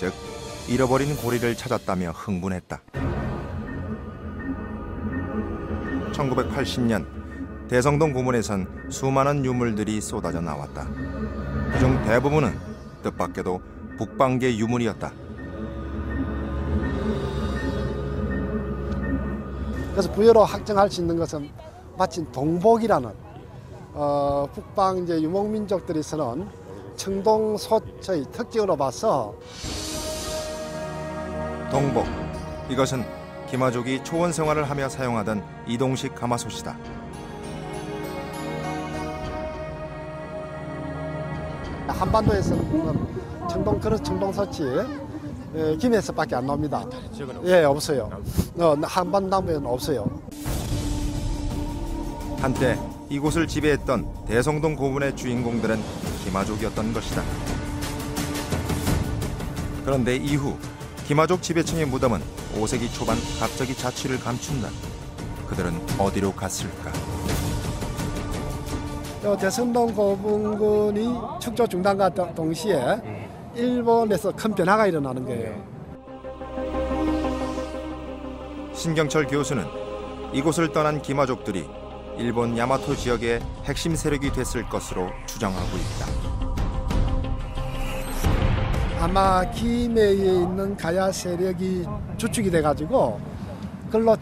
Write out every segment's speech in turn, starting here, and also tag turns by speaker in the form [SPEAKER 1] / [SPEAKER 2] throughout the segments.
[SPEAKER 1] 즉 잃어버린 고리를 찾았다며 흥분했다. 1980년 대성동 고문에선 수많은 유물들이 쏟아져 나왔다. 그중 대부분은 뜻밖에도 북방계 유물이었다.
[SPEAKER 2] 그래서 부여로 확정할 수 있는 것은 마침 동복이라는 북방 이제 유목민족들이 쓰는 청동솥의 특징으로 봐서
[SPEAKER 1] 동복, 이것은 기마족이 초원 생활을 하며 사용하던 이동식 가마솥이다.
[SPEAKER 2] 한반도에서는 청동 그릇 청동솥이 김해에서밖에 안 나옵니다. 예, 없어요. 한반도 남부에는 없어요.
[SPEAKER 1] 한때 이곳을 지배했던 대성동 고문의 주인공들은 기마족이었던 것이다. 그런데 이후 기마족 지배층의 무덤은 5세기 초반 갑자기 자취를 감춘다. 그들은 어디로 갔을까?
[SPEAKER 2] 대성동 고분군이 축조 중단과 동시에 일본에서 큰 변화가 일어나는 거예요.
[SPEAKER 1] 신경철 교수는 이곳을 떠난 기마족들이 일본 야마토 지역의 핵심 세력이 됐을 것으로 추정하고 있다.
[SPEAKER 2] 아마 김해에 있는 가야 세력이 주축이 돼가지고 그걸로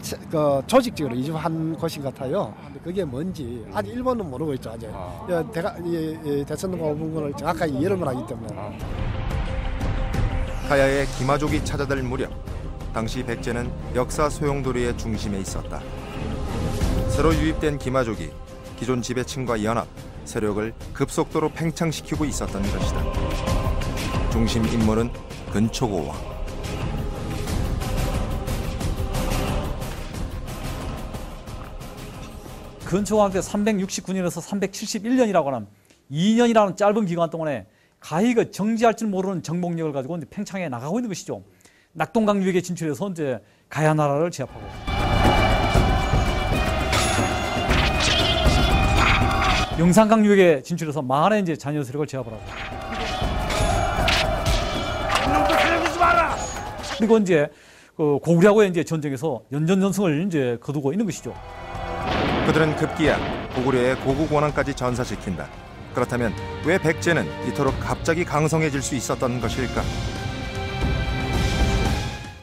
[SPEAKER 2] 조직적으로 이주한 곳인 것 같아요. 근데 그게 뭔지 아직 일본은 모르고 있죠. 아직 대성동 고분군을 정확하게 이해를 못하기 때문에.
[SPEAKER 1] 가야의 기마족이 찾아들 무렵 당시 백제는 역사 소용돌이의 중심에 있었다. 새로 유입된 기마족이 기존 지배층과 연합, 세력을 급속도로 팽창시키고 있었던 것이다. 중심 인물은 근초고왕.
[SPEAKER 3] 근초고왕 때 369년에서 371년이라고 하는 2년이라는 짧은 기간 동안에 가히가 정지할 줄 모르는 정복력을 가지고 이제 팽창해 나가고 있는 것이죠. 낙동강 유역에 진출해서 이제 가야 나라를 제압하고, 영산강 유역에 진출해서 만의 이제 잔여 세력을 제압을 하고, 그리고 이제 고구려하고의 이제 전쟁에서 연전전승을 이제 거두고 있는 것이죠.
[SPEAKER 1] 그들은 급기야 고구려의 고국 권한까지 전사시킨다. 그렇다면 왜 백제는 이토록 갑자기 강성해질 수 있었던 것일까?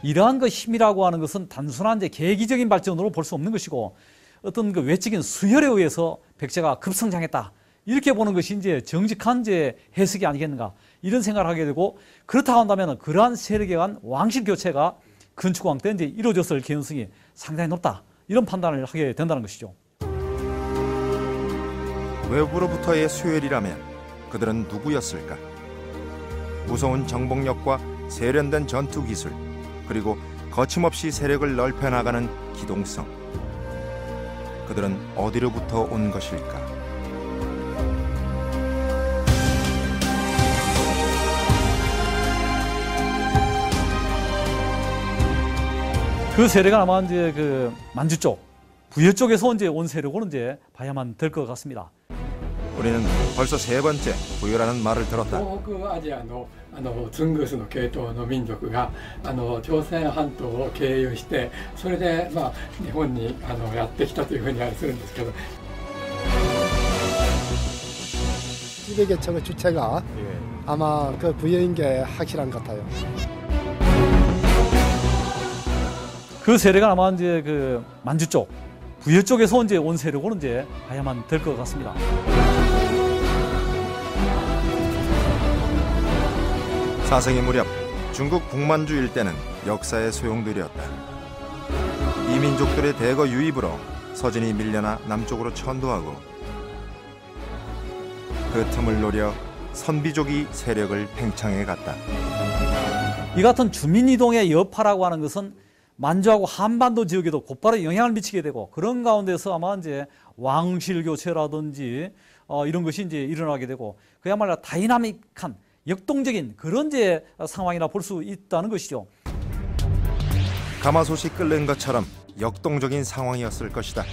[SPEAKER 3] 이러한 그 힘이라고 하는 것은 단순한 이제 계기적인 발전으로 볼 수 없는 것이고, 어떤 그 외적인 수혈에 의해서 백제가 급성장했다, 이렇게 보는 것이 이제 정직한 이제 해석이 아니겠는가, 이런 생각을 하게 되고, 그렇다고 한다면 그러한 세력에 의한 왕실 교체가 근초고왕 때 이제 이루어졌을 개연성이 상당히 높다, 이런 판단을 하게 된다는 것이죠.
[SPEAKER 1] 외부로부터의 수혈이라면 그들은 누구였을까? 무서운 정복력과 세련된 전투 기술, 그리고 거침없이 세력을 넓혀나가는 기동성. 그들은 어디로부터 온 것일까?
[SPEAKER 3] 그 세력은 아마 이제 그 만주 쪽, 부여 쪽에서 이제 온 세력으로 이제 봐야만 될 것 같습니다.
[SPEAKER 1] 우리는 벌써 세 번째 부여라는 말을 들었다.
[SPEAKER 4] 東北アジアのツングースの系統の民族が朝鮮半島を経由してそれで日本にやってきたというふうにするんですけど
[SPEAKER 2] 지배계층의 주체가 아마 그 부여인 게 확실한 것 같아요.
[SPEAKER 3] 그 세력은 아마 이제 그 만주 쪽, 부여 쪽에서 이제 온 세력으로 이제 봐야만 될 것 같습니다.
[SPEAKER 1] 사세기 무렵 중국 북만주 일대는 역사의 소용돌이였다. 이 민족들의 대거 유입으로 서진이 밀려나 남쪽으로 천도하고, 그 틈을 노려 선비족이 세력을 팽창해 갔다.
[SPEAKER 3] 이 같은 주민이동의 여파라고 하는 것은 만주하고 한반도 지역에도 곧바로 영향을 미치게 되고, 그런 가운데서 아마 이제 왕실 교체라든지 이런 것이 이제 일어나게 되고, 그야말로 다이나믹한 역동적인 그런 이제 상황이라 볼 수 있다는 것이죠.
[SPEAKER 1] 가마솥이 끓는 것처럼 역동적인 상황이었을 것이다.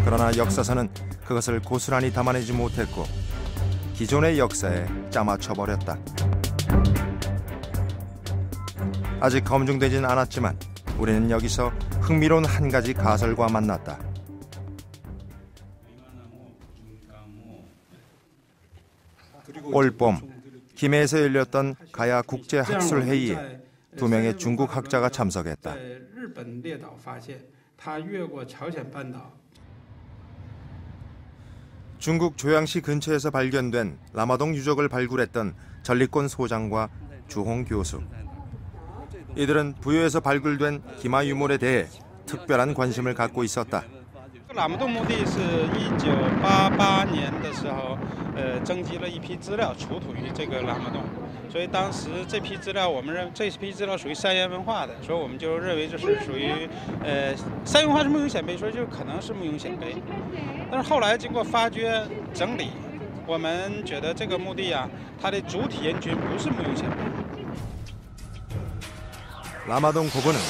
[SPEAKER 1] 그러나 역사서는 그것을 고스란히 담아내지 못했고 기존의 역사에 짜맞춰 버렸다. 아직 검증되진 않았지만 우리는 여기서 흥미로운 한 가지 가설과 만났다. 올 봄 김해에서 열렸던 가야 국제학술회의에 2명의 중국 학자가 참석했다. 중국 조양시 근처에서 발견된 라마동 유적을 발굴했던 전리권 소장과 주홍 교수. 이들은 부여에서 발굴된 기마 유물에 대해 특별한 관심을 갖고 있었다.
[SPEAKER 5] 喇嘛洞墓地是1988年的时候，征集了一批资料，出土于这个喇嘛洞，所以当时这批资料，我们认这批资料属于三原文化的，所以我们就认为这是属于三原文化是木永显碑，所以就可能是木永显碑。但是后来经过发掘整理，我们觉得这个墓地啊，它的主体人群不是木永显碑。
[SPEAKER 1] 라마동 고분은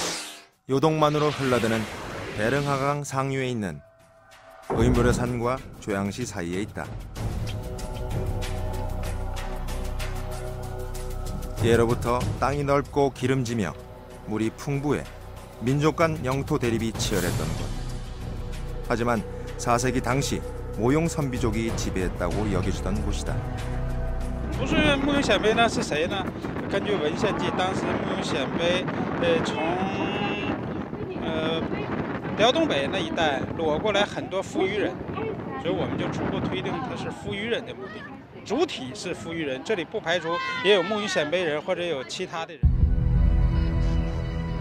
[SPEAKER 1] 요동만으로 흘러드는 대릉하강 상류에 있는 의무려산과 조양시 사이에 있다. 예로부터 땅이 넓고 기름지며 물이 풍부해 민족 간 영토 대립이 치열했던 곳. 하지만 4세기 당시 모용 선비족이 지배했다고 여겨지던 곳이다.
[SPEAKER 5] 不是木永显碑呢？是谁呢？根据文献记，当时木永显碑从辽东北那一带裸过来很多扶余人，所以我们就初步推定它是扶余人的墓地，主体是扶余人，这里不排除也有木永显碑人或者有其他的人。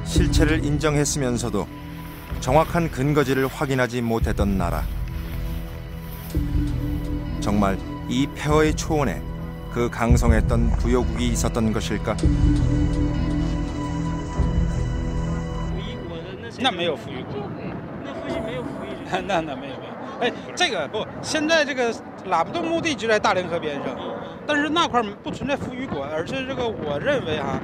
[SPEAKER 1] 실체를 인정했으면서도 정확한 근거지를 확인하지 못했던 나라. 정말 이 폐허의 초원에 그 강성했던 부여국이 있었던 것일까?
[SPEAKER 5] 那没有扶余国，那附近没有扶余人，那没有。哎，这个不，现在这个喇嘛洞墓地就在大凌河边上，但是那块不存在扶余国，而是这个我认为哈，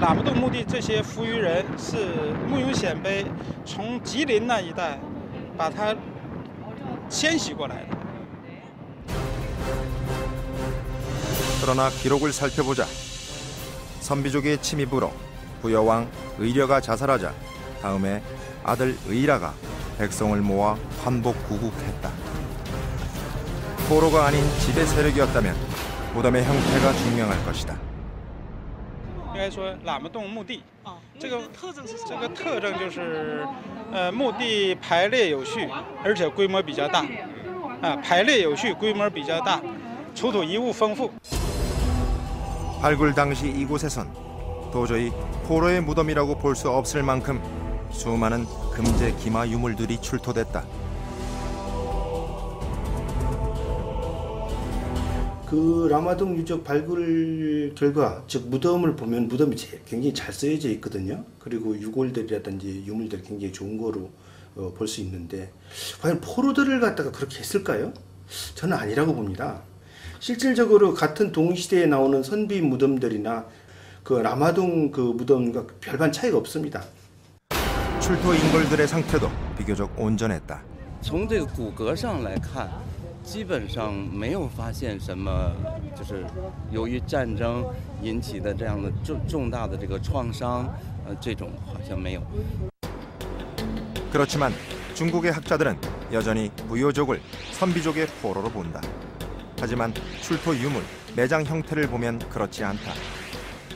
[SPEAKER 5] 喇嘛洞墓地这些扶余人是木永显碑从吉林那一带把它迁徙过来的。
[SPEAKER 1] 그러나 기록을 살펴보자 선비족의 침입으로 부여왕 의려가 자살하자 다음에 아들 의라가 백성을 모아 환복구국했다. 포로가 아닌 지배 세력이었다면 무덤의 형태가 증명할 것이다.
[SPEAKER 5] 应该说喇嘛洞墓地，这个特征就是墓地排列有序，而且规模比较大，排列有序，规模比较大，出土遗物丰富。
[SPEAKER 1] 발굴 당시 이곳에선 도저히 포로의 무덤이라고 볼 수 없을 만큼 수많은 금제 기마 유물들이 출토됐다.
[SPEAKER 6] 그 라마동 유적 발굴 결과, 즉 무덤을 보면 무덤이 굉장히 잘 쓰여져 있거든요. 그리고 유골들이라든지 유물들이 굉장히 좋은 거로 볼 수 있는데 과연 포로들을 갖다가 그렇게 했을까요? 저는 아니라고 봅니다. 실질적으로 같은 동시대에 나오는 선비 무덤들이나 그 라마동 그 무덤과 별반 차이가 없습니다.
[SPEAKER 1] 출토 인골들의 상태도 비교적 온전했다.
[SPEAKER 7] 从这个骨骼上来看，基本上没有发现什么，就是由于战争引起的这样的重大的这个创伤，这种好像没有。
[SPEAKER 1] 그렇지만 중국의 학자들은 여전히 부여족을 선비족의 포로로 본다. 하지만 출토 유물, 매장 형태를 보면 그렇지 않다.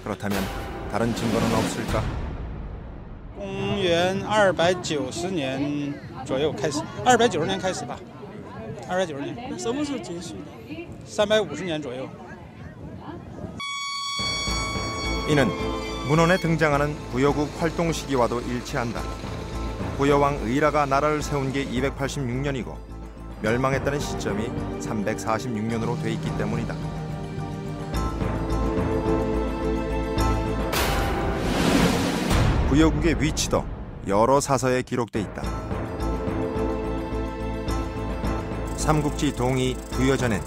[SPEAKER 1] 그렇다면 다른 증거는 없을까?
[SPEAKER 5] 公元290年左右开始，290年开始吧，290年。那什么时候结束的？350年左右。
[SPEAKER 1] 이는 문헌에 등장하는 부여국 활동 시기와도 일치한다. 부여왕 의라가 나라를 세운 게 286년이고 멸망했다는 시점이 346년으로 돼 있기 때문이다. 부여국의 위치도 여러 사서에 기록돼 있다. 삼국지 동이 부여전엔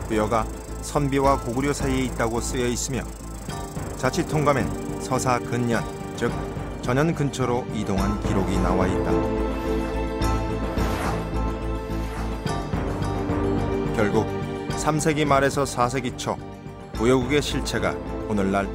[SPEAKER 1] 부여가 선비와 고구려 사이에 있다고 쓰여 있으며 자칫 통감엔 서사 근년, 즉 전현 근처로 이동한 기록이 나와 있다. 결국 3세기 말에서 4세기 초 부여국의 실체가 오늘날